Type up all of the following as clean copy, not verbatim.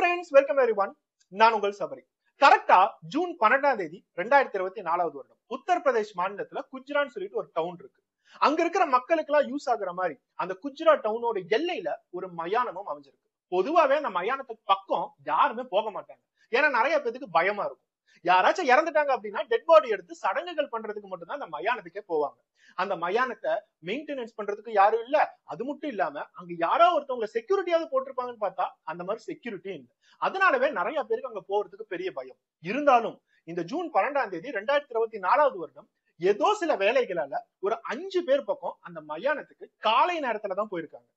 Friends, welcome everyone. நான் உங்கள் சபரி. கரெக்டா ஜூன் 12ஆம் தேதி 2024 வருடம் உத்தரப்பிரதேஷ் மாநிலத்துல குஜ்ரான்னு சொல்லிட்டு ஒரு டவுன் இருக்கு. அங்க இருக்கிற மக்களுக்கு எல்லாம் யூஸ் ஆகுற மாதிரி அந்த குஜ்ராத் டவுனோட எல்லையில ஒரு மயானமும் அமைஞ்சிருக்கு. பொதுவாவே அந்த மயானத்துக்கு பக்கம் யாருமே போக மாட்டாங்க. ஏன்னா நிறைய பேருக்கு பயமா இருக்கும். யாராச்சும் இறந்துட்டாங்க அப்படின்னா டெட் பாடி எடுத்து சடங்குகள் பண்றதுக்கு மட்டும்தான் அந்த மயானத்துக்கே போவாங்க. அந்த மயானத்தை மெயின்டெனன்ஸ் பண்றதுக்கு யாரும் இல்ல. அது மட்டும் இல்லாம அங்க யாரோ ஒருத்தவங்க செக்யூரிட்டியாவது போட்டிருப்பாங்கன்னு பார்த்தா அந்த மாதிரி செக்யூரிட்டி இல்ல. அதனாலவே நிறைய பேருக்கு அங்க போறதுக்கு பெரிய பயம். இருந்தாலும் இந்த ஜூன் 12ஆம் தேதி 2024 வருடம் ஏதோ சில வேலைகளால ஒரு 5 பேர் பக்கம் அந்த மயானத்துக்கு காலை நேரத்துலதான் போயிருக்காங்க.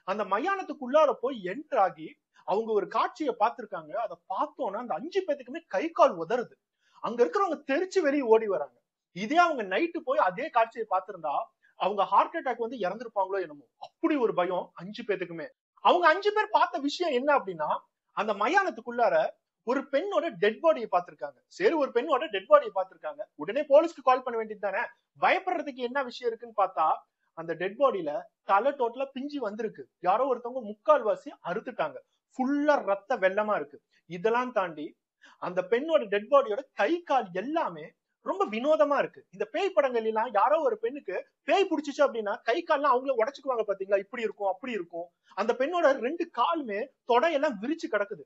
அந்த மயானத்துக்குள்ளார போய் என்டர் ஆகி அவங்க ஒரு காட்சியை பார்த்திருக்காங்க. அதை பார்த்தோன்னா அந்த 5 பேத்துக்குமே கை கால் உதறுது. அங்க இருக்கிறவங்க தெரிச்சு வெளியே ஓடி வராங்க. இதே அவங்க நைட்டு போய் அதே காட்சியை பார்த்திருந்தா அவங்க ஹார்ட் அட்டாக் வந்து இறந்திருப்பாங்களோ என்னமோ. அப்படி ஒரு பயம் 5 பேத்துக்குமே. அவங்க 5 பேர் பார்த்த விஷயம் என்ன அப்படின்னா, அந்த மயானத்துக்குள்ளார ஒரு பெண்ணோட டெட் பாடியை பார்த்திருக்காங்க. சரி, ஒரு பெண்ணோட டெட் பாடியை பார்த்திருக்காங்க, உடனே போலீஸ்க்கு கால் பண்ண வேண்டியது தானே. பயப்படுறதுக்கு என்ன விஷயம் இருக்குன்னு பார்த்தா அந்த டெட் பாடியில தலை டோட்டலா பிஞ்சு வந்திருக்கு. யாரோ ஒருத்தவங்க முக்கால்வாசி அறுத்துட்டாங்க. ஃபுல்லா ரத்த வெள்ளமா இருக்கு. இதெல்லாம் தாண்டி அந்த பெண்ணோட டெட் பாடியோட கை கால் எல்லாமே ரொம்ப வினோதமா இருக்கு. இந்த பேய் படங்கள் எல்லாம் யாரோ ஒரு பெண்ணுக்கு பேய் பிடிச்சிச்சு அப்படின்னா கை கால்லாம் அவங்கள உடைச்சுக்குவாங்க பாத்தீங்களா, இப்படி இருக்கும் அப்படி இருக்கும். அந்த பெண்ணோட 2 காலுமே தொடையெல்லாம் விரிச்சு கிடக்குது.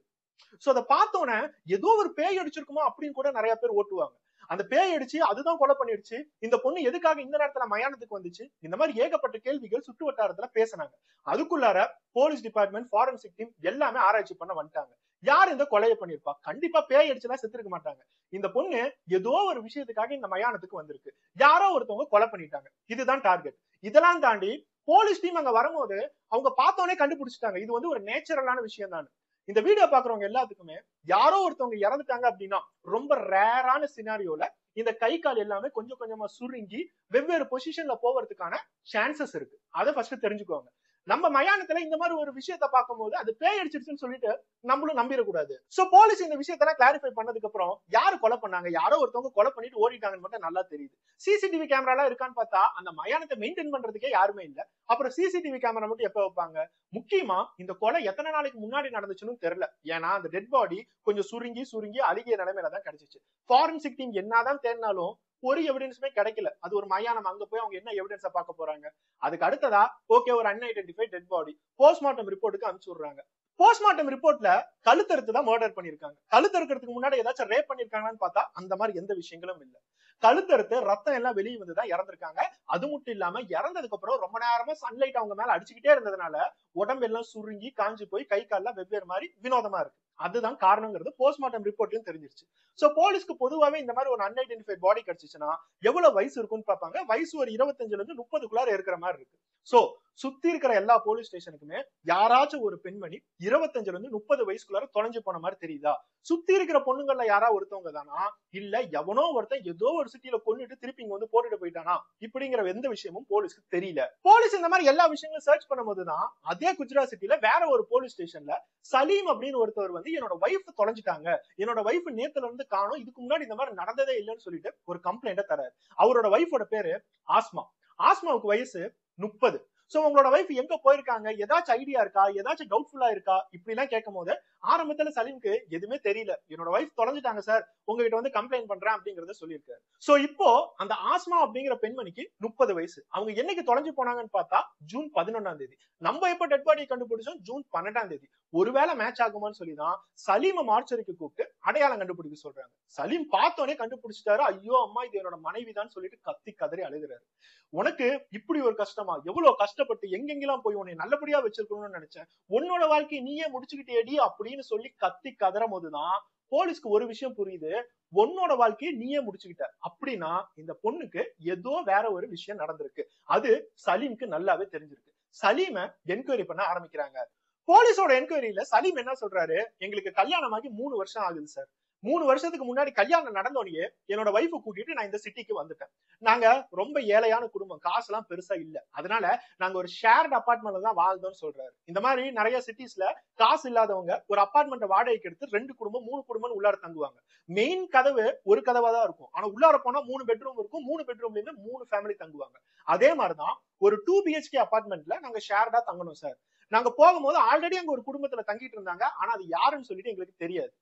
சோ அதை பார்த்தோன்னே ஏதோ ஒரு பேய் அடிச்சிருக்குமா அப்படின்னு கூட நிறைய பேர் ஓட்டுவாங்க. அந்த பேய் அடிச்சு அதுதான் கொலை பண்ணிடுச்சு, இந்த பொண்ணு எதுக்காக இந்த நேரத்துல மயானத்துக்கு வந்துச்சு, இந்த மாதிரி ஏகப்பட்ட கேள்விகள் சுற்று வட்டாரத்துல பேசினாங்க. அதுக்குள்ளார போலீஸ் டிபார்ட்மெண்ட், ஃபாரன்சிக் டீம் எல்லாமே ஆராய்ச்சி பண்ண வந்துட்டாங்க. யார் இந்த கொலையை பண்ணிருப்பா? கண்டிப்பா பேய் அடிச்சுலாம் செத்துருக்க மாட்டாங்க. இந்த பொண்ணு ஏதோ ஒரு விஷயத்துக்காக இந்த மயானத்துக்கு வந்திருக்கு, யாரோ ஒருத்தவங்க கொலை பண்ணிட்டாங்க, இதுதான் டார்கெட். இதெல்லாம் தாண்டி போலீஸ் டீம் அங்க வரும்போது அவங்க பார்த்தோன்னே கண்டுபிடிச்சிட்டாங்க இது வந்து ஒரு நேச்சுரலான விஷயம் தான். இந்த வீடியோ பாக்குறவங்க எல்லாத்துக்குமே யாரோ ஒருத்தவங்க இறந்துட்டாங்க அப்படின்னா ரொம்ப ரேரான சினாரியோல இந்த கை கால் எல்லாமே கொஞ்சம் கொஞ்சமா சுருங்கி வெவ்வேறு பொசிஷன்ல போவதுக்கான சான்சஸ் இருக்கு. அதை ஃபர்ஸ்ட் தெரிஞ்சுக்கோங்க. நம்ம மயானத்துல இந்த மாதிரி ஒரு விஷயத்த பார்க்கும்போது அது பேய் அடிச்சிருச்சுன்னு சொல்லிட்டு நம்மளும் நம்பிடக்கூடாது. சோ போலீஸ் இந்த விஷயத்தெல்லாம் கிளாரிஃபை பண்ணதுக்கு அப்புறம் யாரு கொலை பண்ணாங்க, யாரோ ஒருத்தவங்க கொலை பண்ணிட்டு ஓடிட்டாங்கன்னு மட்டும் நல்லா தெரியுது. சிசிடிவி கேமரா எல்லாம் இருக்கான்னு பார்த்தா அந்த மயானத்தை மெயின்டைன் பண்றதுக்கே யாருமே இல்ல. அப்புறம் சிசிடிவி கேமரா மட்டும் எப்ப வைப்பாங்க? முக்கியமா இந்த கொலை எத்தனை நாளைக்கு முன்னாடி நடந்துச்சுன்னு தெரியல. ஏன்னா அந்த டெட் பாடி கொஞ்சம் சுருங்கி சுருங்கி அழுகிய நிலைமையில தான் கிடைச்சிச்சு. ஃபாரன்சிக் டீம் என்னதான் தேடினாலும் ஒரு எவிடன்ஸுமே கிடைக்கல. அது ஒரு மயானம், அங்க போய் அவங்க என்ன எவிடன்ஸை பார்க்க போறாங்க? அதுக்கு அடுத்ததா ஓகே, ஒரு அன்ஐடென்டிஃபைட் டெட் பாடி போஸ்ட்மார்ட்டம் ரிப்போர்ட்டுக்கு அனுப்பிச்சு விடுறாங்க. போஸ்ட்மார்ட்டம் ரிப்போர்ட்ல கழுத்தறுத்து தான் மர்டர் பண்ணிருக்காங்க. கழுத்தறுக்கிறதுக்கு முன்னாடி ஏதாச்சும் ரேப் பண்ணிருக்காங்கன்னு பார்த்தா அந்த மாதிரி எந்த விஷயங்களும் இல்ல. கழுத்தறுத்து ரத்தம் எல்லாம் வெளியே வந்துதான் இறந்திருக்காங்க. அது மட்டும் இல்லாம இறந்ததுக்கு அப்புறம் ரொம்ப நேரமா சன்லைட் அவங்க மேல அடிச்சுக்கிட்டே இருந்ததுனால உடம்பு எல்லாம் சுருங்கி காஞ்சு போய் கை கால்லாம் வெவ்வேறு மாதிரி வினோதமா இருக்கு. அதுதான் காரணங்கிறது போஸ்ட்மார்ட்டம் ரிப்போர்ட்லயும் தெரிஞ்சிருச்சு. சோ போலீஸ்க்கு பொதுவாவே இந்த மாதிரி ஒரு அன்ஐடென்டிஃபைட் பாடி கிடைச்சிச்சுன்னா எவ்வளவு வயசு இருக்குன்னு பார்ப்பாங்க. வயசு ஒரு 25ல இருந்து 30க்குள்ளார இருக்கிற மாதிரி இருக்கு. சோ சுத்தி இருக்கிற எல்லா போலீஸ் ஸ்டேஷனுக்குமே யாராச்சும் ஒரு பெண்மணி 25ல இருந்து 30 வயசுக்குள்ளார தொலைஞ்சு போன மாதிரி தெரியுதா? சுத்தி இருக்கிற பொண்ணுங்கள்ல யாரா ஒருத்தவங்க தானா, இல்ல எவனோ ஒருத்தன் ஏதோ ஒரு சிட்டியில கொன்னுட்டு திருப்பி இங்க வந்து போட்டுட்டு போயிட்டானா இப்படிங்கிற எந்த விஷயமும் போலீஸ்க்கு தெரியல. போலீஸ் இந்த மாதிரி எல்லா விஷயங்களும் சர்ச் பண்ணும்போதுதான் அதே குஜராத் சிட்டில வேற ஒரு போலீஸ் ஸ்டேஷன்ல சலீம் அப்படின்னு ஒருத்தவர் வந்து என்னோட வைஃப் தொலைஞ்சிட்டாங்க, என்னோட வைஃப் நேத்துல இருந்து காணோம், இதுக்கு முன்னாடி இந்த மாதிரி நடந்ததே இல்லைன்னு சொல்லிட்டு ஒரு கம்ப்ளைண்ட தராரு. அவரோட வைஃபோட பேரு ஆஸ்மா. ஆஸ்மாவுக்கு வயசு 30. சோ உங்களோட வைஃப் எங்க போயிருக்காங்க, ஏதாச்சும் ஐடியா இருக்கா, ஏதாச்சும் டவுட்ஃபுல்லா இருக்கா இப்படி எல்லாம் கேட்கும் போது ஆரம்பத்துல சலீம்க்கு எதுவுமே தெரியல. என்னோட வைஃப் தொலைஞ்சிட்டாங்க சார், உங்ககிட்ட வந்து கம்ப்ளைண்ட் பண்றேன் அப்படிங்கறத சொல்லியிருக்காரு. சோ இப்போ அந்த ஆஸ்மா அப்படிங்கிற பெண்மணிக்கு 30 வயசு. அவங்க என்னைக்கு தொலைஞ்சு போனாங்கன்னு பார்த்தா ஜூன் 11ஆம் தேதி. நம்ம எப்ப டெட் பாடியை கண்டுபிடிச்சோம்? ஜூன் 12ஆம் தேதி. ஒருவேளை மேட்ச் ஆகுமான்னு சொல்லிதான் சலீம மார்ச்சரிக்கு கூப்பிட்டு அடையாளம் கண்டுபிடிக்க சொல்றாங்க. சலீம் பார்த்தோன்னே கண்டுபிடிச்சிட்டாரு. ஐயோ அம்மா, இது என்னோட மனைவிதான் சொல்லிட்டு கத்தி கதறி அழுகிறாரு. உனக்கு இப்படி ஒரு கஷ்டமா? எவ்வளவு கஷ்டப்பட்டு எங்கெங்கெல்லாம் போய் உன்னை நல்லபடியா வச்சிருக்கணும்னு நினைச்சேன், உன்னோட வாழ்க்கையை நீயே முடிச்சுக்கிட்டேடி அப்படின்னு சொல்லி கத்தி கதறும் போதுதான் போலீஸ்க்கு ஒரு விஷயம் புரியுது. உன்னோட வாழ்க்கையை நீயே முடிச்சுக்கிட்ட அப்படின்னா இந்த பொண்ணுக்கு ஏதோ வேற ஒரு விஷயம் நடந்திருக்கு. அது சலீம்க்கு நல்லாவே தெரிஞ்சிருக்கு. சலீமை என்கொயரி பண்ண ஆரம்பிக்கிறாங்க. போலீஸோட என்கொயரியில சலீம் என்ன சொல்றாரு, எங்களுக்கு கல்யாணமாகி 3 வருஷம் ஆகுது சார். 3 வருஷத்துக்கு முன்னாடி கல்யாணம் நடந்தோடனே என்னோட வைஃப் கூட்டிட்டு நான் இந்த சிட்டிக்கு வந்துட்டேன். நாங்க ரொம்ப ஏழையான குடும்பம், காசுலாம் பெருசா இல்ல, அதனால நாங்க ஒரு ஷேர்ட் அபார்ட்மெண்ட்ல தான் வாழ்ந்தோம்னு சொல்றாரு. இந்த மாதிரி நிறைய சிட்டிஸ்ல காசு இல்லாதவங்க ஒரு அபார்ட்மெண்ட் வாடகைக்கு எடுத்து 2 குடும்பம் 3 குடும்பம் உள்ளார தங்குவாங்க. மெயின் கதவு ஒரு கதவா தான் இருக்கும், ஆனா உள்ளார போனா 3 பெட்ரூம் இருக்கும். 3 பெட்ரூம்லயுமே 3 ஃபேமிலி தங்குவாங்க. அதே மாதிரிதான் ஒரு 2 BHK அபார்ட்மெண்ட்ல நாங்க ஷேர்டா தங்கணும் சார். நாங்க போகும்போது ஆல்ரெடி அங்க ஒரு குடும்பத்துல தங்கிட்டு இருந்தாங்க. ஆனா அது யாருன்னு சொல்லிட்டு எங்களுக்கு தெரியாது.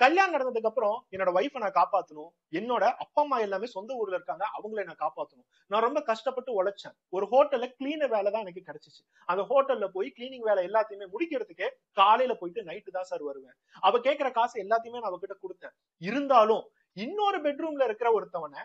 கல்யாணம் நடந்ததுக்கு அப்புறம் என்னோட ஒய்ஃபை நான் காப்பாத்தணும். என்னோட அப்பா அம்மா எல்லாமே சொந்த ஊர்ல இருக்காங்க. அவங்களை நான் காப்பாத்தணும். நான் ரொம்ப கஷ்டப்பட்டு உழைச்சேன். ஒரு ஹோட்டல்ல கிளீனர் வேலை தான் எனக்கு கிடைச்சிச்சு. அந்த ஹோட்டல்ல போய் கிளீனிங் வேலை எல்லாத்தையுமே முடிக்கிறதுக்கே காலையில போயிட்டு நைட்டு தான் சார் வருவேன். அவ கேட்கிற காசு எல்லாத்தையுமே நான் அவகிட்ட கொடுத்தேன். இருந்தாலும் இன்னொரு பெட்ரூம்ல இருக்கிற ஒருத்தவனை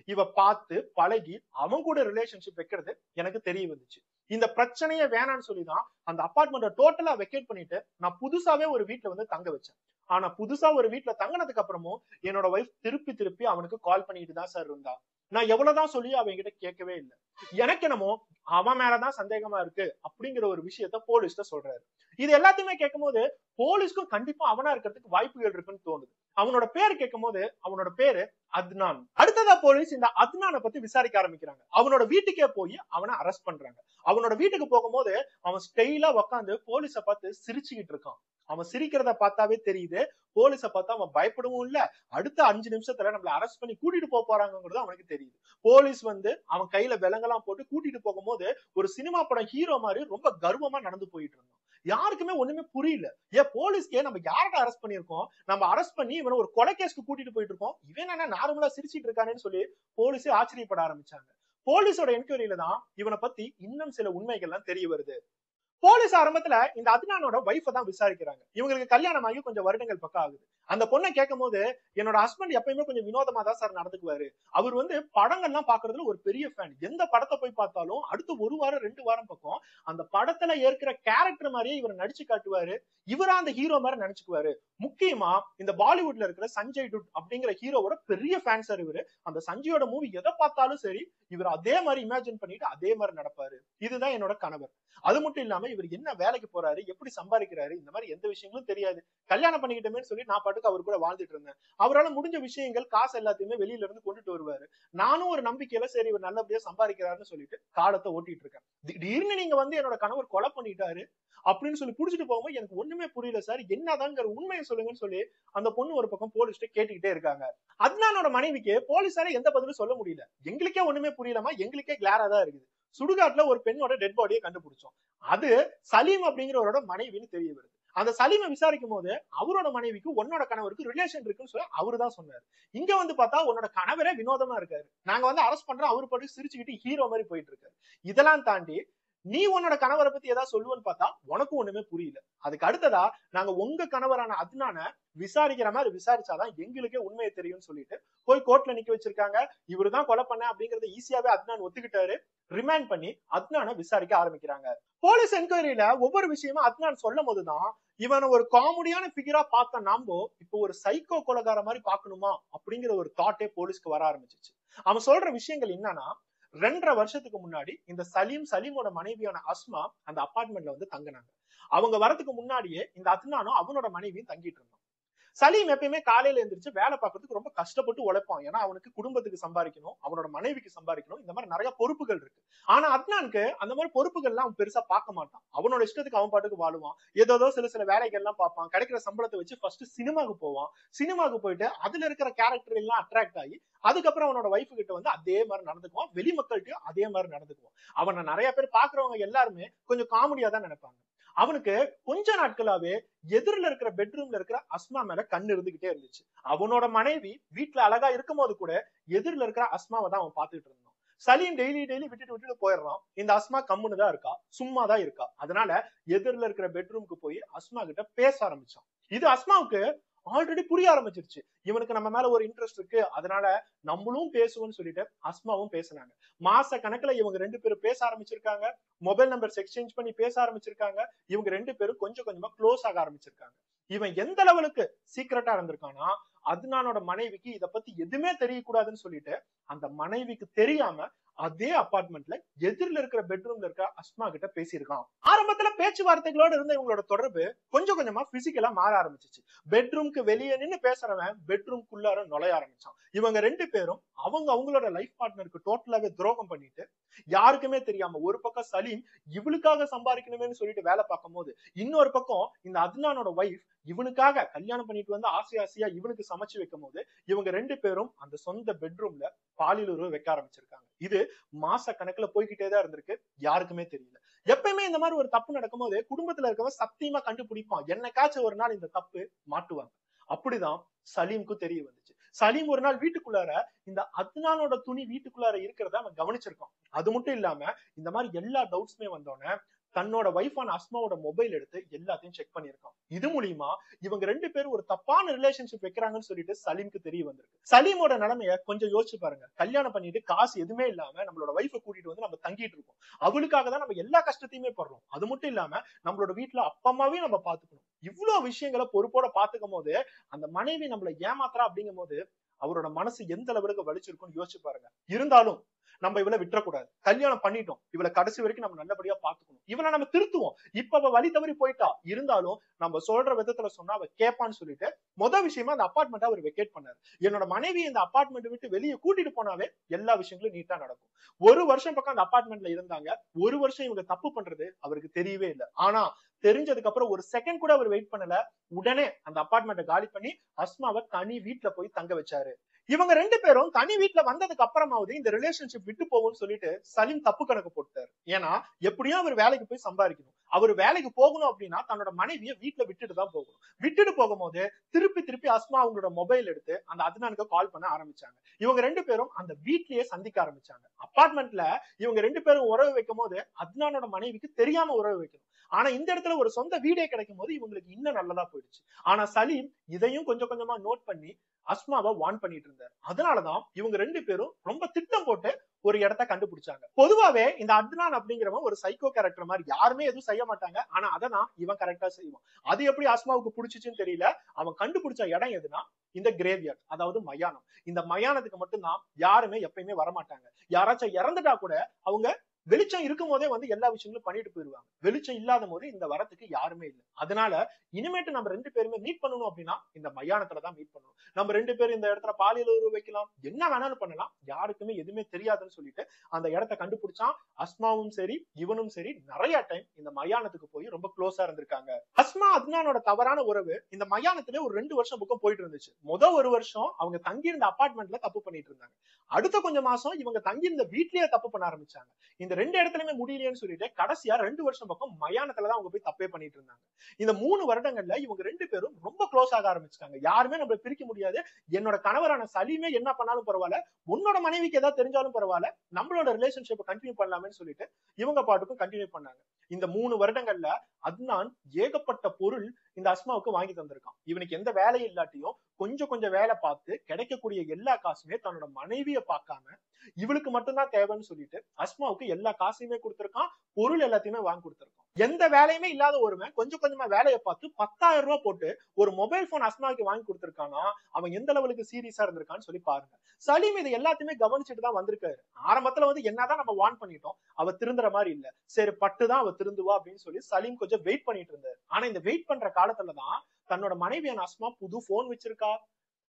இவ பார்த்து பழகி அவன் கூட ரிலேஷன்ஷிப் வைக்கிறது எனக்கு தெரிய வந்துச்சு. இந்த பிரச்சனையே வேணான்னு சொல்லிதான் அந்த அபார்ட்மெண்ட்டை டோட்டலா வெக்கேட் பண்ணிட்டு நான் புதுசாவே ஒரு வீட்டுல வந்து தங்க வச்சேன். ஆனா புதுசா ஒரு வீட்டுல தங்கினதுக்கு அப்புறமும் என்னோட ஒய்ஃப் திருப்பி திருப்பி அவனுக்கு கால் பண்ணிட்டு தான் சார் இருந்தா. நான் எவ்வளவுதான் சொல்லி அவன் கிட்ட கேட்கவே இல்லை. எனக்கு என்னமோ அவன் மேலதான் சந்தேகமா இருக்கு அப்படிங்கிற ஒரு விஷயத்த போலீஸ்ட சொல்றாரு. இது எல்லாத்தையுமே கேட்கும் போது போலீஸ்க்கும் கண்டிப்பா அவனா இருக்கிறதுக்கு வாய்ப்புகள் இருக்குன்னு தோணுது. அவனோட பேரு கேட்கும் போது அவனோட பேரு அத்னான். அடுத்ததா போலீஸ் இந்த அத்னானை பத்தி விசாரிக்க ஆரம்பிக்கிறாங்க. அவனோட வீட்டுக்கே போய் அவனை அரெஸ்ட் பண்றாங்க. அவனோட வீட்டுக்கு போகும்போது அவன் ஸ்டைலா உட்காந்து போலீஸ பார்த்து சிரிச்சுக்கிட்டு இருக்கான். அவன் சிரிக்கிறத பார்த்தாவே தெரியுது போலீஸ பார்த்தா அவன் பயப்படவும் இல்ல. அடுத்த 5 நிமிஷத்துல நம்மள அரெஸ்ட் பண்ணி கூட்டிட்டு போறாங்கிறது அவனுக்கு தெரியுது. போலீஸ் வந்து அவன் கையில விலங்கெல்லாம் போட்டு கூட்டிட்டு போகும்போது ஒரு சினிமா படம் ஹீரோ மாதிரி ரொம்ப கர்வமா நடந்து போயிட்டு இருந்தான். யாருக்குமே ஒண்ணுமே புரியல. ஏன் போலீஸ்க்கே நம்ம யார்கிட்ட அரெஸ்ட் பண்ணிருக்கோம், நம்ம அரெஸ்ட் பண்ணி இவனை ஒரு கொலை கேஸ்க்கு கூட்டிட்டு போயிட்டு இருக்கோம், இவன் என்ன நார்மலா சிரிச்சிட்டு இருக்கானேன்னு சொல்லி போலீஸே ஆச்சரியப்பட ஆரம்பிச்சாங்க. போலீஸோட என்கொயரியில தான் இவனை பத்தி இன்னும் சில உண்மைகள்லாம் தெரிய வருது. போலீஸ் ஆரம்பத்துல இந்த அத்னானோட வைஃபை தான் விசாரிக்கிறாங்க. இவங்களுக்கு கல்யாணம் ஆகி கொஞ்சம் வருடங்கள் பக்கம் ஆகுது. அந்த பொண்ணை கேட்கும் போது என்னோட ஹஸ்பண்ட் எப்பயுமே கொஞ்சம் வினோதமா தான் சார் நடந்துக்குவாரு. அவர் வந்து படங்கள்லாம் பாக்குறதுல ஒரு பெரிய ஃபேன். எந்த படத்தை போய் பார்த்தாலும் அடுத்து 1 வாரம் 2 வாரம் பக்கம் அந்த படத்துல ஏற்கிற கேரக்டர் மாதிரியே இவர் நடிச்சு காட்டுவாரு. இவரா அந்த ஹீரோ மாதிரி நினைச்சுக்குவாரு. முக்கியமா இந்த பாலிவுட்ல இருக்கிற சஞ்சய் டுட் அப்படிங்கிற ஹீரோவோட பெரிய ஃபேன் சார் இவரு. அந்த சஞ்சயோட மூவி எதை பார்த்தாலும் சரி இவர் அதே மாதிரி இமேஜின் பண்ணிட்டு அதே மாதிரி நடப்பாரு. இதுதான் என்னோட கணவர். அது மட்டும் இல்லாம இவர் என்ன வேலைக்கு போறாரு, எப்படி சம்பாதிக்கிறாரு, இந்த மாதிரி எந்த விஷயங்களும் தெரியாது. கல்யாணம் பண்ணிக்கிட்டோமேன்னு சொல்லி நான் பாட்டுக்கு அவர் கூட வாழ்ந்துட்டு இருந்தேன். அவரால் முடிஞ்ச விஷயங்கள் காசு எல்லாத்தையுமே வெளியில இருந்து கொண்டுட்டு வருவாரு. நானும் ஒரு நம்பிக்கையில சரி இவர் நல்லபடியா சம்பாதிக்கிறாருன்னு சொல்லிட்டு காலத்தை ஓட்டிட்டு இருக்கேன். திடீர்னு நீங்க வந்து என்னோட கணவர் கொலை பண்ணிட்டாரு அப்படின்னு சொல்லி புடிச்சிட்டு போகும்போது எனக்கு ஒண்ணுமே புரியல சார், என்னதாங்கிற உண்மையை சொல்லுங்கன்னு சொல்லி அந்த பொண்ணு ஒரு பக்கம் போலீஸ்ட கேட்டுக்கிட்டே இருக்காங்க. அத்னானோட மனைவிக்கு போலீஸால எந்த பதிலும் சொல்ல முடியல. எங்களுக்கே ஒண்ணுமே புரியலமா, எங்களுக்கே கிளாரா தான் இருக்குது. சுடுகாட்டுல ஒரு பெண்ணோட டெட் பாடியை கண்டுபிடிச்சோம். அது சலீம் அப்படிங்கிறவரோட மனைவின்னு தெரிய வருது. அந்த சலீமை விசாரிக்கும் போது அவரோட மனைவிக்கு உன்னோட கணவருக்கு ரிலேஷன் இருக்குன்னு சொல்லி அவரு தான் சொன்னாரு. இங்க வந்து பார்த்தா உன்னோட கணவரே வினோதமா இருக்காரு. நாங்க வந்து அரெஸ்ட் பண்றோம், அவரு பாட்டு சிரிச்சுக்கிட்டு ஹீரோ மாதிரி போயிட்டு இருக்காரு. இதெல்லாம் தாண்டி நீ உன்னோட கணவரை பத்தி ஏதாவது சொல்லுவேன்னு பார்த்தா உனக்கும் ஒண்ணுமே புரியல. அதுக்கு அடுத்ததா நாங்க உங்க கணவரான அத்னான விசாரிக்கிற மாதிரி விசாரிச்சாதான் எங்களுக்கே உண்மையை தெரியும்னு சொல்லிட்டு போய் கோர்ட்ல நிக்க வச்சிருக்காங்க. இவருதான் கொலை பண்ண அப்படிங்கறத ஈஸியாவே அத்னான் ஒத்துக்கிட்டாரு. ரிமாண்ட் பண்ணி அத்னான விசாரிக்க ஆரம்பிக்கிறாங்க. போலீஸ் என்கொயரியில ஒவ்வொரு விஷயமும் அத்னான் சொல்லும் போதுதான் இவனை ஒரு காமெடியான பிகரா பார்த்த நாமோ இப்போ ஒரு சைக்கோ கொலைகார மாதிரி பாக்கணுமா அப்படிங்கிற ஒரு தாட்டே போலீஸ்க்கு வர ஆரம்பிச்சிச்சு. அவன் சொல்ற விஷயங்கள் என்னன்னா 2.5 வருஷத்துக்கு முன்னாடி இந்த சலீமோட மனைவியான அஸ்மா அந்த அபார்ட்மெண்ட்ல வந்து தங்கினாங்க. அவங்க வரதுக்கு முன்னாடியே இந்த அத்னானும் அவனோட மனைவியும் தங்கிட்டு இருந்தான். சலீம் எப்பயுமே காலையில எழுந்திரிச்சு வேலை பார்க்கறதுக்கு ரொம்ப கஷ்டப்பட்டு உழைப்பான். ஏன்னா அவனுக்கு குடும்பத்துக்கு சம்பாதிக்கணும், அவனோட மனைவிக்கு சம்பாதிக்கணும், இந்த மாதிரி நிறைய பொறுப்புகள் இருக்கு. ஆனா அத்னானுக்கு அந்த மாதிரி பொறுப்புகள் எல்லாம் அவன் பெருசா பார்க்க மாட்டான். அவனோட இஷ்டத்துக்கு அவன் பாட்டுக்கு வாழுவான். ஏதோ சில வேலைகள் எல்லாம் பார்ப்பான். கிடைக்கிற சம்பளத்தை வச்சு ஃபர்ஸ்ட் சினிமாக்கு போவான். சினிமாக்கு போயிட்டு அதுல இருக்கிற கேரக்டர் எல்லாம் அட்ராக்ட் ஆகி அதுக்கப்புறம் அவனோட வைஃப் கிட்ட வந்து அதே மாதிரி நடந்துக்குவான். வெளி மக்கள்கிட்ட அதே மாதிரி நடந்துக்குவான். அவனை நிறைய பேர் பாக்குறவங்க எல்லாருமே கொஞ்சம் காமெடியா தான் நினைப்பாங்க. அவனுக்கு கொஞ்ச நாட்களாவே எதிரில இருக்கிற பெட்ரூம்ல இருக்கிற அஸ்மா மேல கண் இருந்துகிட்டே இருந்துச்சு. அவனோட மனைவி வீட்டுல அழகா இருக்கும் போது கூட எதிரில இருக்கிற அஸ்மாவை தான் அவன் பாத்துட்டு இருந்தான். சலீம் டெய்லி விட்டுட்டு போயிடுறான். இந்த அஸ்மா கம்முன்னு தான் இருக்கா, சும்மா தான் இருக்கா. அதனால எதிரில இருக்கிற பெட்ரூமுக்கு போய் அஸ்மா கிட்ட பேச ஆரம்பிச்சான். இது அஸ்மாவுக்கு ஆல்ரெடி புரிய ஆரம்பிச்சிருச்சு. இவனுக்கு நம்ம மேல ஒரு இன்ட்ரெஸ்ட் இருக்கு, அதனால நம்மளும் பேசுவோம்னு சொல்லிட்டு அஸ்மாவும் பேசினாங்க. மாச கணக்குல இவங்க 2 பேரும் பேச ஆரம்பிச்சிருக்காங்க. மொபைல் நம்பர்ஸ் எக்ஸ்சேஞ்ச் பண்ணி பேச ஆரம்பிச்சிருக்காங்க. இவங்க 2 பேரும் கொஞ்சம் கொஞ்சமா க்ளோஸ் ஆக ஆரம்பிச்சிருக்காங்க. இவன் எந்த லெவலுக்கு சீக்கிரட்டா இருந்திருக்கானா, அத்னானோட மனைவிக்கு இத பத்தி எதுவுமே தெரியக்கூடாதுன்னு சொல்லிட்டு அந்த மனைவிக்கு தெரியாம அதே அபார்ட்மெண்ட்ல எதிரில இருக்கிற பெட்ரூம்ல இருக்கிற அஸ்மா கிட்ட பேசியிருக்கான். ஆரம்பத்துல பேச்சுவார்த்தைகளோட இருந்த இவங்களோட தொடர்பு கொஞ்சம் கொஞ்சமா பிசிக்கலா மாற ஆரம்பிச்சிச்சு. பெட்ரூம்க்கு வெளியே நின்னு பேசுறவன் பெட்ரூம்குள்ளார நுழைய ஆரம்பிச்சான். இவங்க 2 பேரும் அவங்களோட லைஃப் பார்ட்னருக்கு டோட்டலாவே துரோகம் பண்ணிட்டு யாருக்குமே தெரியாம ஒரு பக்கம் சலீம் இவளுக்காக சம்பாதிக்கணுமேனு சொல்லிட்டு வேலை பார்க்கும் போது, இன்னொரு பக்கம் இந்த அத்னானோட வைஃப் இவனுக்காக கல்யாணம் பண்ணிட்டு வந்து ஆசையா இவனுக்கு சமைச்சு வைக்கும் போது இவங்க 2 பேரும் அந்த சொந்த பெட்ரூம்ல பாலியல் உறவு வைக்க ஆரம்பிச்சிருக்காங்க. இது மாச கணக்குல போய்கிட்டே தான் இருந்திருக்கு. யாருக்குமே தெரியல. எப்பயுமே இந்த மாதிரி ஒரு தப்பு நடக்கும்போது குடும்பத்துல இருக்கவன் சத்தியமா கண்டுபிடிப்பான். என்னைக்காச்சும் ஒரு நாள் இந்த தப்பு மாட்டுவாங்க. அப்படிதான் சலீமுக்கும் தெரிய வந்துச்சு. சலீம் ஒரு நாள் வீட்டுக்குள்ளார இந்த அத்னானோட துணி வீட்டுக்குள்ளார இருக்கிறத அவன் கவனிச்சிருக்கான். அது மட்டும் இல்லாம இந்த மாதிரி எல்லா டவுட்ஸுமே வந்தோடனே தன்னோட வைஃபான அஸ்மாவோட மொபைல் எடுத்து எல்லாத்தையும் செக் பண்ணிருக்கான். இது மூலியமா இவங்க ரெண்டு பேரும் ஒரு தப்பான ரிலேஷன்ஷிப் வைக்கிறாங்கன்னு சொல்லிட்டு சலீமுக்கு தெரிய வந்திருக்கு. சலீமோட நிலைமைய கொஞ்சம் யோசிச்சு பாருங்க. கல்யாணம் பண்ணிட்டு காசு எதுவுமே இல்லாம நம்மளோட வைஃப கூட்டிட்டு வந்து நம்ம தங்கிட்டு இருக்கோம். அவளுக்காக தான் நம்ம எல்லா கஷ்டத்தையுமே படுறோம். அது மட்டும் இல்லாம நம்மளோட வீட்டுல அப்பா அம்மாவையும் நம்ம பாத்துக்கணும். இவ்வளவு விஷயங்களை பொறுப்போட பாத்துக்கும் போது அந்த மனைவி நம்மள ஏமாத்துறா அப்படிங்கும் போது அவரோட மனசு எந்த அளவுக்கு வலிச்சிருக்கும்னு யோசிச்சு பாருங்க. இருந்தாலும் நம்ம இவளை விட்டுறக்கூடாது. கல்யாணம் பண்ணிட்டோம், இவளை கடைசி வரைக்கும் நம்ம நல்லபடியா பாத்துக்கணும். இவளை நம்ம திருத்துவோம். இப்ப அவ வழி தவறி போயிட்டா, இருந்தாலும் நம்ம சொல்ற விதத்துல சொன்னா அவ கேட்பான்னு சொல்லிட்டு விஷயமா அந்த அபார்ட்மெண்ட் அவர் வெக்கேட் பண்ணாரு. என்னோட மனைவி இந்த அபார்ட்மெண்ட் விட்டு வெளியே கூட்டிட்டு போனாவே எல்லா விஷயங்களும் நீட்டா நடக்கும். ஒரு வருஷம் பக்கம் அந்த அபார்ட்மெண்ட்ல இருந்தாங்க. ஒரு வருஷம் இவங்க தப்பு பண்றது அவருக்கு தெரியவே இல்லை. ஆனா தெரிஞ்சதுக்கு அப்புறம் ஒரு செகண்ட் கூட அவர் வெயிட் பண்ணல. உடனே அந்த அபார்ட்மெண்ட்டை காலி பண்ணி அஸ்மாவை தனி வீட்டுல போய் தங்க வச்சாரு. இவங்க ரெண்டு பேரும் தனி வீட்டுல வந்ததுக்கு அப்புறமாவது இந்த ரிலேஷன்ஷிப் விட்டு போகும்னு சொல்லிட்டு சலீம் தப்பு கணக்கு போட்டாரு. ஏன்னா எப்படியும் அவர் வேலைக்கு போய் சம்பாதிக்கணும். அவர் வேலைக்கு போகணும் அப்படின்னா தன்னோட மனைவியை வீட்டுல விட்டுட்டு தான் போகணும். விட்டுட்டு போகும்போது திருப்பி அஸ்மா அவங்களோட மொபைல் எடுத்து அந்த அத்னானுக்கு கால் பண்ண ஆரம்பிச்சாங்க. இவங்க ரெண்டு பேரும் அந்த வீட்லயே சந்திக்க ஆரம்பிச்சாங்க. அபார்ட்மெண்ட்ல இவங்க ரெண்டு பேரும் உறவு வைக்கும் போது அத்னானோட மனைவிக்கு தெரியாம உறவு வைக்கணும். ஆனா இந்த இடத்துல ஒரு சொந்த வீடே கிடைக்கும் போது இவங்களுக்கு இன்னும் நல்லதா போயிடுச்சு. ஆனா சலீம் இதையும் கொஞ்சம் கொஞ்சமா நோட் பண்ணி அஸ்மாவை வான் பண்ணிட்டு இருந்தாரு. அதனாலதான் இவங்க ரெண்டு பேரும் ரொம்ப திட்டம் போட்டு ஒரு இடத்த கண்டுபிடிச்சாங்க. பொதுவாவே இந்த அத்னான் அப்படிங்கிறவன் ஒரு சைக்கோ கேரக்டர் மாதிரி, யாருமே எதுவும் செய்ய மாட்டாங்க. ஆனா அதனா இவன் கரெக்டா செய்வான். அது எப்படி அஸ்மாவுக்கு பிடிச்சிச்சுன்னு தெரியல. அவன் கண்டுபிடிச்ச இடம் எதுனா இந்த கிரேவ்யார்ட், அதாவது மயானம். இந்த மயானத்துக்கு மட்டும்தான் யாருமே எப்பயுமே வரமாட்டாங்க. யாராச்சும் இறந்துட்டா கூட அவங்க வெளிச்சம் இருக்கும் போதே வந்து எல்லா விஷயங்களும் பண்ணிட்டு போயிருவாங்க. வெளிச்சம் இல்லாத போது இந்த வரத்துக்கு யாருமே இல்லை. அதனால இனிமேட்டு நம்ம ரெண்டு பேருமே மீட் பண்ணணும் அப்படின்னா இந்த மயானத்துலதான் மீட் பண்ணணும். நம்ம ரெண்டு பேரும் இந்த இடத்துல பாலியல் உறவு வைக்கலாம், என்ன வேணாலும் பண்ணலாம், யாருக்குமே எதுவுமே தெரியாதுன்னு சொல்லிட்டு அந்த இடத்த கண்டுபிடிச்சான். அஸ்மாவும் சரி இவனும் சரி நிறைய டைம் இந்த மயானத்துக்கு போய் ரொம்ப க்ளோஸா இருந்திருக்காங்க. அஸ்மா அத்னானோட தவறான உறவு இந்த மயானத்திலே ஒரு 2 வருஷம் பக்கம் போயிட்டு இருந்துச்சு. ஒரு வருஷம் அவங்க தங்கியிருந்த அபார்ட்மெண்ட்ல தப்பு பண்ணிட்டு இருந்தாங்க. அடுத்த கொஞ்சம் மாசம் இவங்க தங்கியிருந்த வீட்லயே தப்பு பண்ண ஆரம்பிச்சாங்க. இந்த ரெண்டு இடத்துலயுமே முடியலையேன்னு சொல்லிட்டு கடைசியா 2 வருஷம் பக்கம் மயானத்துலதான் அவங்க போய் தப்பே பண்ணிட்டு இருந்தாங்க. இந்த 3 வருடங்கள்ல இவங்க ரெண்டு பேரும் ரொம்ப க்ளோஸ் ஆக ஆரம்பிச்சிட்டாங்க. யாருமே நம்ம பிரிக்க முடியாது. என்னோட கணவரான சலீமே என்ன பண்ணாலும் பரவாயில்ல, உன்னோட மனைவிக்கு ஏதாவது தெரிஞ்சாலும் பரவாயில்ல, நம்மளோட ரிலேஷன்ஷிப்பை கண்டினியூ பண்ணலாமேன்னு சொல்லிட்டு இவங்க பாட்டுக்கும் கண்டினியூ பண்ணாங்க. இந்த 3 வருடங்கள்ல அத்னான் ஏகப்பட்ட பொருள் இந்த அஸ்மாவுக்கு வாங்கி தந்திருக்கான். இவனுக்கு எந்த வேலையும் இல்லாட்டியும் கொஞ்சம் வேலை பார்த்து கிடைக்கக்கூடிய எல்லா காசுமே தன்னோட மனைவியை பார்க்காம இவளுக்கு மட்டும்தான் தேவைன்னு சொல்லிட்டு அஸ்மாவுக்கு எல்லா காசையுமே கொடுத்திருக்கான். பொருள் எல்லாத்தையுமே வாங்கி கொடுத்திருக்கான். எந்த வேலையுமே இல்லாத ஒருவன் கொஞ்சமா வேலையை பார்த்து 10,000 ரூபாய் போட்டு ஒரு மொபைல் போன் அஸ்மாவுக்கு வாங்கி கொடுத்திருக்கானா அவன் எந்த லெவலுக்கு சீரியஸா இருந்திருக்கான்னு சொல்லி பாருங்க. சலீம் இது எல்லாத்தையுமே கவனிச்சுட்டு தான் வந்திருக்காரு. ஆரம்பத்துல வந்து என்னதான் நம்ம வான் பண்ணிட்டோம், அவ திருந்துற மாதிரி இல்ல, சரி பட்டுதான் அவ திருந்துவா அப்படின்னு சொல்லி சலீம் கொஞ்சம் வெயிட் பண்ணிட்டு இருந்தாரு. ஆனா இந்த வெயிட் பண்ற காலத்துலதான் தன்னோட மனைவியான அஸ்மா புது போன் வச்சிருக்கா,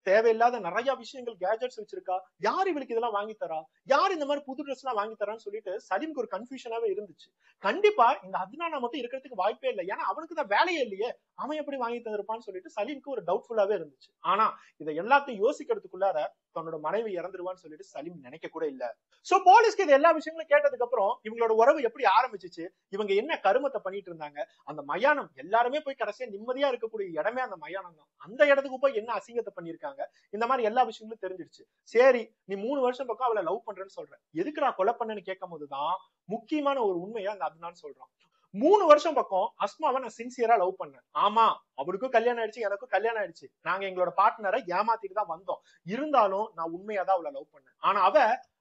தேவையில்லாத நிறைய விஷயங்கள் கேஜெட்ஸ் வச்சிருக்கா, யார் இவளுக்கு இதெல்லாம் வாங்கி தரா, யார் இந்த மாதிரி புது ட்ரெஸ் எல்லாம் வாங்கி தரான்னு சொல்லிட்டு சலீமுக்கு ஒரு கன்ஃபியூஷனாவே இருந்துச்சு. கண்டிப்பா இந்த அத்னானா மட்டும் இருக்கிறதுக்கு வாய்ப்பே இல்லை, ஏன்னா அவனுக்கு தான் வேலையே இல்லையே, அவன் எப்படி வாங்கி தந்திருப்பான்னு சொல்லிட்டு சலீமுக்கு ஒரு டவுட்ஃபுல்லாவே இருந்துச்சு. ஆனா இதை எல்லாத்தையும் யோசிக்கிறதுக்குள்ளார தன்னோட மனைவி இறந்துருவான்னு சொல்லிட்டு சலீம் நினைக்க கூட இல்ல. சோ போலீஸ்க்கு இது எல்லா விஷயங்களும் கேட்டதுக்கு அப்புறம் இவங்களோட உறவு எப்படி ஆரம்பிச்சிச்சு, இவங்க என்ன கருமத்தை பண்ணிட்டு இருந்தாங்க, அந்த மயானம் எல்லாருமே போய் கடைசியா நிம்மதியா இருக்கக்கூடிய இடமே அந்த மயானம் தான். அந்த இடத்துக்கு போய் என்ன அசிங்கத்தை பண்ணிருக்காங்க, இந்த மாதிரி எல்லா விஷயங்களும் தெரிஞ்சிருச்சு. சரி நீ 3 வருஷம் பக்கம் அவளை லவ் பண்றேன்னு சொல்ற, எதுக்கு நான் கொலை பண்ணேன்னு கேட்கும் போதுதான் முக்கியமான ஒரு உண்மையா அந்த அத்னான் சொல்றான். 3 வருஷம் பக்கம் அஸ்மாவை நான் சின்சியரா லவ் பண்ணேன். ஆமா அவளுக்கும் கல்யாணம் ஆயிடுச்சு, எனக்கும் கல்யாணம் ஆயிடுச்சு, நாங்க எங்களோட பார்ட்னரை ஏமாத்திட்டு தான் வந்தோம். இருந்தாலும் நான் உண்மையா தான் அவளை லவ் பண்ணேன். ஆனா அவ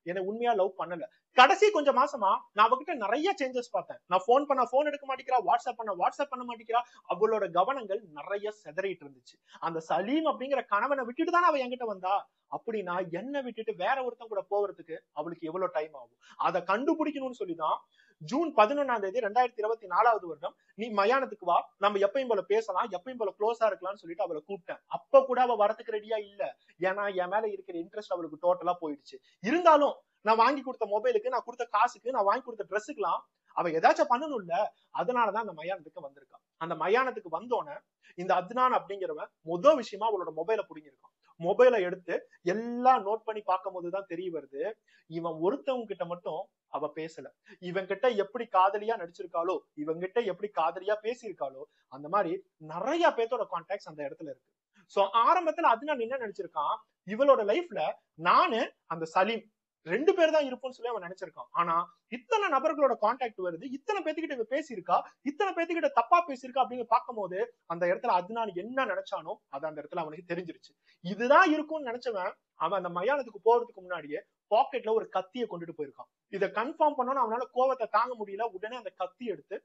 என்னை உண்மையா லவ் பண்ணல. கடைசி கொஞ்சம் மாசமா நான் அவகிட்ட நிறைய சேஞ்சஸ் பார்த்தேன். நான் போன் பண்ண போன் எடுக்க மாட்டேங்கிறா, வாட்ஸ்அப் பண்ண வாட்ஸ்அப் பண்ண மாட்டேங்கிறா, அவளோட கவனங்கள் நிறைய செதறிட்டு இருந்துச்சு. அந்த சலீம் அப்படிங்கிற கணவனை விட்டுட்டு தானே அவ என்கிட்ட வந்தா, அப்படின்னா என்ன விட்டுட்டு வேற ஒருத்தன் கூட போறதுக்கு அவளுக்கு எவ்வளவு டைம் ஆகும், அதை கண்டுபிடிக்கணும்னு சொல்லிதான் ஜூன் 11 2024 வருடம் நீ மயானத்துக்கு வா, நம்ம எப்பயும் போல பேசலாம், எப்பயும் போல க்ளோஸா இருக்கலாம்னு சொல்லிட்டு அவளை கூப்பிட்டேன். அப்ப கூட அவ வரத்துக்கு ரெடியா இல்ல. ஏன்னா என் மேல இருக்கிற இன்ட்ரெஸ்ட் அவளுக்கு டோட்டலா போயிடுச்சு. இருந்தாலும் நான் வாங்கி கொடுத்த மொபைலுக்கு, நான் கொடுத்த காசுக்கு, நான் வாங்கி கொடுத்த ட்ரெஸ்ஸுக்குலாம் அவ ஏதாச்சும் பண்ணணும்ல, அதனாலதான் அந்த மயானத்துக்கு வந்திருக்கான். அந்த மயானத்துக்கு வந்தோன்னே இந்த அத்னான் அப்படிங்கிறவன் விஷயமா அவளோட மொபைலை புடிங்கிருக்கான். மொபைலை எடுத்து எல்லாம் நோட் பண்ணி பார்க்கும் போதுதான் தெரிய வருது, இவன் ஒருத்தவங்க கிட்ட மட்டும் அவ பேசல. இவன் கிட்ட எப்படி காதலியா நடிச்சிருக்காளோ, இவன் கிட்ட எப்படி காதலியா பேசியிருக்காளோ, அந்த மாதிரி நிறைய பேத்தோட கான்டாக்ட்ஸ் அந்த இடத்துல இருக்கு. சோ ஆரம்பத்துல அதுனா என்ன நினைச்சிருக்கான், இவளோட லைஃப்ல நானு அந்த சலீம் 2 பேர் தான் இருப்போம்னு சொல்லி அவன் நினைச்சிருக்கான். ஆனா இத்தனை நபர்களோட கான்டாக்ட் வருது, இத்தனை பேத்துக்கிட்ட இவ பேசியிருக்கா, இத்தனை பேத்துக்கிட்ட தப்பா பேசியிருக்கா அப்படின்னு பார்க்கும் போது அந்த இடத்துல அதுனான் என்ன நினைச்சானோ அது அந்த இடத்துல அவனுக்கு தெரிஞ்சிருச்சு. இதுதான் இருக்கும்னு நினைச்சவன் அவன் அந்த மயானத்துக்கு போறதுக்கு முன்னாடியே பாக்கெட்ல ஒரு கத்தியை கொண்டுட்டு போயிருக்கான். இதை கன்ஃபார்ம் பண்ணோன்னு அவனால கோவத்தை தாங்க முடியல. உடனே அந்த கத்தி எடுத்து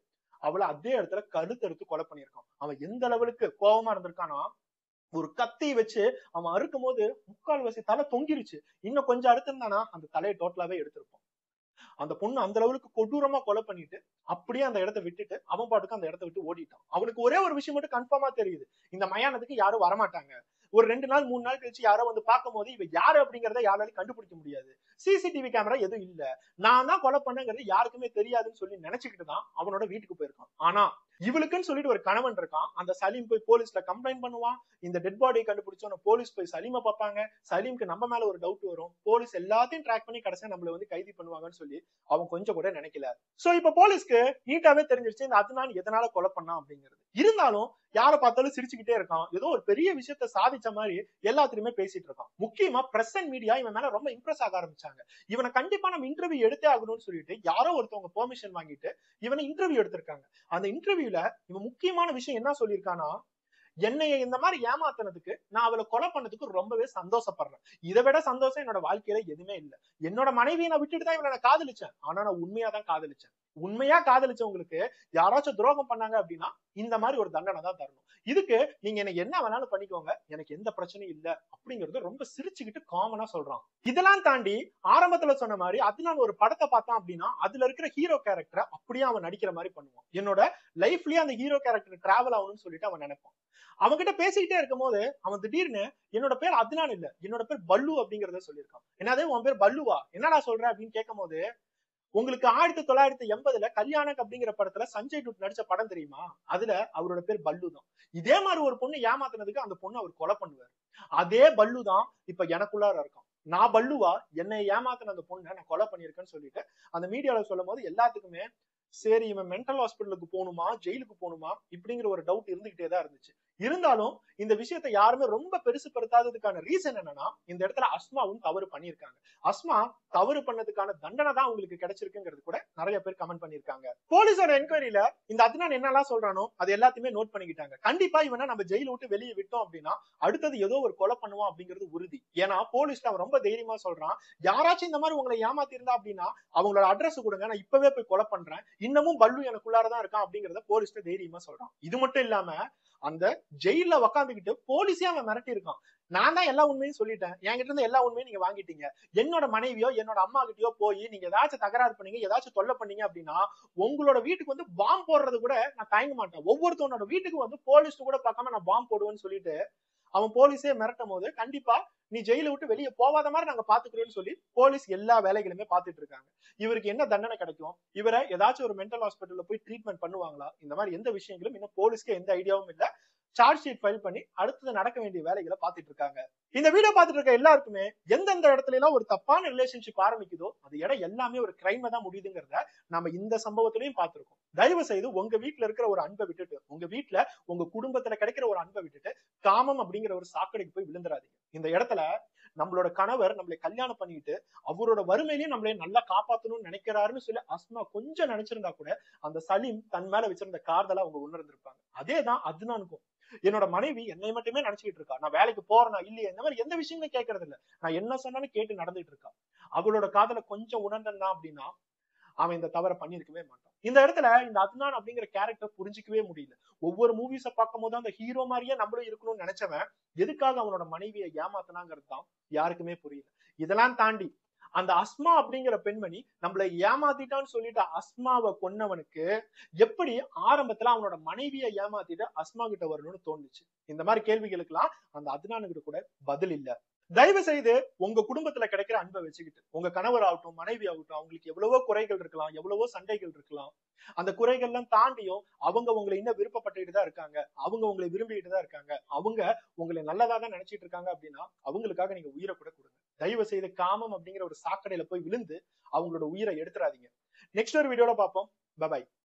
அவளை அதே இடத்துல கழுத்தறுத்து கொலை பண்ணியிருக்கான். அவன் எந்த லெவலுக்கு கோபமா இருந்திருக்கானா, ஒரு கத்தி வச்சு அவன் அறுக்கும் போது முக்கால் வசி தலை தொங்கிருச்சு. இன்னும் கொஞ்சம் அறுத்திருந்தானா அந்த தலையை டோட்டலாவே எடுத்திருப்பான். அந்த பொண்ணு அந்த அளவுக்கு கொடூரமா கொலை பண்ணிட்டு அப்படியே அந்த இடத்த விட்டுட்டு அவன் பாட்டுக்கு அந்த இடத்த விட்டு ஓடிட்டான். அவனுக்கு ஒரே ஒரு விஷயம் மட்டும் கன்ஃபார்மா தெரியுது, இந்த மயானத்துக்கு யாரும் வரமாட்டாங்க. ஒரு 2 நாள் 3 நாள் கழிச்சு யாரோ வந்து பார்க்கும் போது இவ யாரு அப்படிங்கறத யாராலையும் கண்டுபிடிக்க முடியாது. சிசிடிவி கேமரா எதுவும் இல்ல, நான் தான் கொலை பண்ணங்கிறது யாருக்குமே தெரியாதுன்னு சொல்லி நினைச்சுக்கிட்டு தான் அவனோட வீட்டுக்கு போயிருக்கான். ஆனா இவளுக்குன்னு சொல்லிட்டு ஒரு கணவன் இருக்கான். அந்த சலீம் போய் போலீஸ்ல கம்ப்ளைண்ட் பண்ணுவான். இந்த டெட் பாடியை கண்டுபிடிச்சோம் போலீஸ் போய் சலீமை பார்ப்பாங்க. சலீமுக்கு நம்ம மேல ஒரு டவுட் வரும். போலீஸ் எல்லாத்தையும் ட்ராக் பண்ணி கடைசியா நம்மள வந்து கைது பண்ணுவாங்கன்னு சொல்லி அவன் கொஞ்சம் கூட நினைக்கல. சோ இப்ப போலீஸ்க்கு நீட்டாவே தெரிஞ்சிருச்சு இந்த அதுனான் எதனால கொலை பண்ணான் அப்படிங்கிறது. இருந்தாலும் யாரை பார்த்தாலும் சிரிச்சுக்கிட்டே இருக்கான். ஏதோ ஒரு பெரிய விஷயத்த சாதிச்ச மாதிரி எல்லாத்திலுமே பேசிட்டு இருக்கான். முக்கியமா பிரஸ் அண்ட் மீடியா இவன் மேல ரொம்ப இம்ப்ரெஸ் ஆக ஆரம்பிச்சாங்க. இவனை கண்டிப்பா நம்ம இன்டர்வியூ எடுத்தே ஆகணும்னு சொல்லிட்டு யாரோ ஒருத்தவங்க பெர்மிஷன் வாங்கிட்டு இவனை இன்டர்வியூ எடுத்திருக்காங்க. அந்த இன்டர்வியூல இவன் முக்கியமான விஷயம் என்ன சொல்லியிருக்கானா, என்னைய இந்த மாதிரி ஏமாத்தினதுக்கு நான் அவளை கொலை பண்ணதுக்கு ரொம்பவே சந்தோஷப்படுறேன். இதை விட சந்தோஷம் என்னோட வாழ்க்கையில எதுவுமே இல்லை. என்னோட மனைவியை நான் விட்டுட்டு தான் இவளை நான் காதலிச்சேன். ஆனா நான் உண்மையா தான் காதலிச்சேன். உண்மையா காதலிச்சவங்களுக்கு யாராச்சும் துரோகம் பண்ணாங்க அப்படின்னா இந்த மாதிரி ஒரு தண்டனை தான் தரணும். இதுக்கு நீங்க எனக்கு என்ன வேணாலும் பண்ணிக்கோங்க, எனக்கு எந்த பிரச்சனையும் இல்ல அப்படிங்கறது ரொம்ப சிரிச்சுக்கிட்டு காமனா சொல்றான். இதெல்லாம் தாண்டி ஆரம்பத்துல சொன்ன மாதிரி அதுனான் ஒரு படத்தை பார்த்தான் அப்படின்னா அதுல இருக்கிற ஹீரோ கேரக்டரை அப்படியே அவன் நடிக்கிற மாதிரி பண்ணுவான். என்னோட லைஃப்லயே அந்த ஹீரோ கேரக்டர் டிராவல் ஆகணும்னு சொல்லிட்டு அவன் நினைப்பான். அவன்கிட்ட பேசிக்கிட்டே இருக்கும் போது அவன் திடீர்னு என்னோட பேர் அதுனான் இல்ல, என்னோட பேர் பல்லு அப்படிங்கறத சொல்லியிருக்கான். என்னது உன் பேர் பல்லுவா, என்னடா சொல்ற அப்படின்னு கேட்கும் போது, உங்களுக்கு 1980 கல்யாணம் அப்படிங்கிற படத்துல சஞ்சய் டூட் நடிச்ச படம் தெரியுமா, அதுல அவரோட பேர் பல்லு தான். இதே மாதிரி ஒரு பொண்ணு ஏமாத்தினதுக்கு அந்த பொண்ணு அவர் கொலை பண்ணுவார். அதே பல்லு தான் இப்ப எனக்குள்ளார இருக்கான். நான் பல்லுவா, என்னை ஏமாத்தின அந்த பொண்ணை நான் கொலை பண்ணிருக்கேன்னு சொல்லிட்டு அந்த மீடியால சொல்லும் போது எல்லாத்துக்குமே சரி இவன் மென்டல் ஹாஸ்பிட்டலுக்கு போகணுமா ஜெயிலுக்கு போகணுமா இப்படிங்கிற ஒரு டவுட் இருந்துகிட்டே தான் இருந்துச்சு. இருந்தாலும் இந்த விஷயத்தை யாருமே ரொம்ப பெருசுப்படுத்தாததுக்கான ரீசன் என்னன்னா, இந்த இடத்துல அஸ்மாவும் தவறு பண்ணியிருக்காங்க. அஸ்மா தவறு பண்ணதுக்கான தண்டனை தான் உங்களுக்கு கிடைச்சிருக்குங்கிறது கூட நிறைய பேர் கமெண்ட் பண்ணிருக்காங்க. போலீஸோட என்கொயரியில இந்த அதுனான் என்னெல்லாம் சொல்றானோ அது எல்லாத்தையுமே நோட் பண்ணிக்கிட்டாங்க. கண்டிப்பா இவனை நம்ம ஜெயில விட்டு வெளியே விட்டோம் அப்படின்னா அடுத்தது ஏதோ ஒரு கொலை பண்ணுவான் அப்படிங்கிறது உறுதி. ஏன்னா போலீஸ் அவன் ரொம்ப தைரியமா சொல்றான், யாராச்சும் இந்த மாதிரி உங்களை ஏமாத்தி இருந்தா அப்படின்னா அவங்களோட அட்ரஸ் கொடுங்க, நான் இப்பவே போய் கொலை பண்றேன், இன்னமும் பல்லு எனக்குள்ளாரதான் இருக்கான் அப்படிங்கறத போலீஸ் தைரியமா சொல்றான். இது மட்டும் இல்லாம அந்த ஜெயில உக்காந்துக்கிட்டு போலீஸே அவன் மிரட்டி இருக்கான். நான் தான் எல்லா உண்மையும் சொல்லிட்டேன், என்கிட்ட இருந்து எல்லா உண்மையும் நீங்க வாங்கிட்டீங்க, என்னோட மனைவியோ என்னோட அம்மா கிட்டயோ போய் நீங்க ஏதாச்சும் தகராறு பண்ணீங்க ஏதாச்சும் தொல்லை பண்ணீங்க அப்படின்னா உங்களோட வீட்டுக்கு வந்து பாம்பு போடுறது கூட நான் தயங்க மாட்டேன், ஒவ்வொருத்தவனோட வீட்டுக்கு வந்து போலீஸ் கூட பார்க்காம நான் பாம்பு போடுவேன்னு சொல்லிட்டு அவன் போலீஸே மிரட்டும் போது கண்டிப்பா நீ ஜெயில விட்டு வெளியே போகாத மாதிரி நாங்க பாத்துக்கிறோம்னு சொல்லி போலீஸ் எல்லா வேலைகளுமே பாத்துட்டு இருக்காங்க. இவருக்கு என்ன தண்டனை கிடைக்கும், இவரை ஏதாச்சும் ஒரு மென்டல் ஹாஸ்பிட்டல்ல போய் ட்ரீட்மெண்ட் பண்ணுவாங்களா, இந்த மாதிரி எந்த விஷயங்களும் இன்னும் போலீஸ்க்கு எந்த ஐடியாவும் இல்ல. சார்ஜ் ஷீட் ஃபைல் பண்ணி அடுத்தது நடக்க வேண்டிய வேலைகளை பார்த்துட்டு இருக்காங்க. இந்த வீடியோ பார்த்துட்டு இருக்க எல்லாருக்குமே எந்தெந்த இடத்துல எல்லாம் ஒரு தப்பான ரிலேஷன்ஷிப் ஆரம்பிக்குதோ அது இடம் எல்லாமே ஒரு கிரைம் தான் முடியுதுங்கிறத நம்ம இந்த சம்பவத்திலையும் பார்த்திருக்கோம். தயவு செய்து உங்க வீட்டுல இருக்கிற ஒரு அன்பை விட்டுட்டு, உங்க வீட்டுல உங்க குடும்பத்துல கிடைக்கிற ஒரு அன்பை விட்டுட்டு காமம் அப்படிங்கிற ஒரு சாக்கடைக்கு போய் விழுந்துடாதீங்க. இந்த இடத்துல நம்மளோட கணவர் நம்மளை கல்யாணம் பண்ணிட்டு அவரோட வறுமையிலையும் நம்மளை நல்லா காப்பாத்தணும்னு நினைக்கிறாருன்னு சொல்லி அஸ்மா கொஞ்சம் நினைச்சிருந்தா கூட அந்த சலீம் தன் மேல வச்சிருந்த காதலை அவங்க உணர்ந்திருப்பாங்க. அதேதான் அதுனானுக்கும். என்னோட மனைவி என்னை மட்டுமே நினைச்சுக்கிட்டு இருக்கா, நான் வேலைக்கு போறேனா இல்லையே இந்த மாதிரி எந்த விஷயங்களும் கேட்கறது இல்ல, நான் என்ன சொன்னாலும் கேட்டு நடந்துட்டு இருக்கா. அவளோட காதலை கொஞ்சம் உணர்ந்தா அப்படின்னா அவன் இந்த தவறை பண்ணிருக்கவே மாட்டான். இந்த இடத்துல இந்த அதுனான் அப்படிங்கிற கேரக்டர் புரிஞ்சிக்கவே முடியல. ஒவ்வொரு மூவிஸ பார்க்கும் போது அந்த ஹீரோ மாதிரியே நம்மளும் இருக்கணும்னு நினைச்சவன் எதுக்காக அவனோட மனைவியை ஏமாத்தினாங்கிறது தான் யாருக்குமே புரியல. இதெல்லாம் தாண்டி அந்த அஸ்மா அப்படிங்கிற பெண்மணி நம்மளை ஏமாத்திட்டான்னு சொல்லிட்டு அஸ்மாவை கொன்னவனுக்கு எப்படி ஆரம்பத்துல அவனோட மனைவியை ஏமாத்திட்டு அஸ்மா கிட்ட வரணும்னு தோணுச்சு. இந்த மாதிரி கேள்விகளுக்கு எல்லாம் அந்த அதுனானுகிட்ட கூட பதில் இல்ல. தயவு செய்து உங்க குடும்பத்துல கிடைக்கிற அன்பை வச்சுக்கிட்டு உங்க கணவர் ஆகட்டும், மனைவி ஆகட்டும், அவங்களுக்கு எவ்வளவோ குறைகள் இருக்கலாம், எவ்வளவோ சண்டைகள் இருக்கலாம். அந்த குறைகள்லாம் தாண்டியும் அவங்க உங்களை இன்னும் விருப்பப்பட்டுட்டு தான் இருக்காங்க, அவங்க உங்களை விரும்பிட்டு தான் இருக்காங்க, அவங்க உங்களை நல்லதா தான் நினைச்சிட்டு இருக்காங்க அப்படின்னா அவங்களுக்காக நீங்க உயிரை கூட கொடுங்க. தயவு செய்து காமம் அப்படிங்கிற ஒரு சாக்கடையில போய் விழுந்து அவங்களோட உயிரை எடுத்துறாதீங்க. நெக்ஸ்ட் ஒரு வீடியோல பார்ப்போம். பை.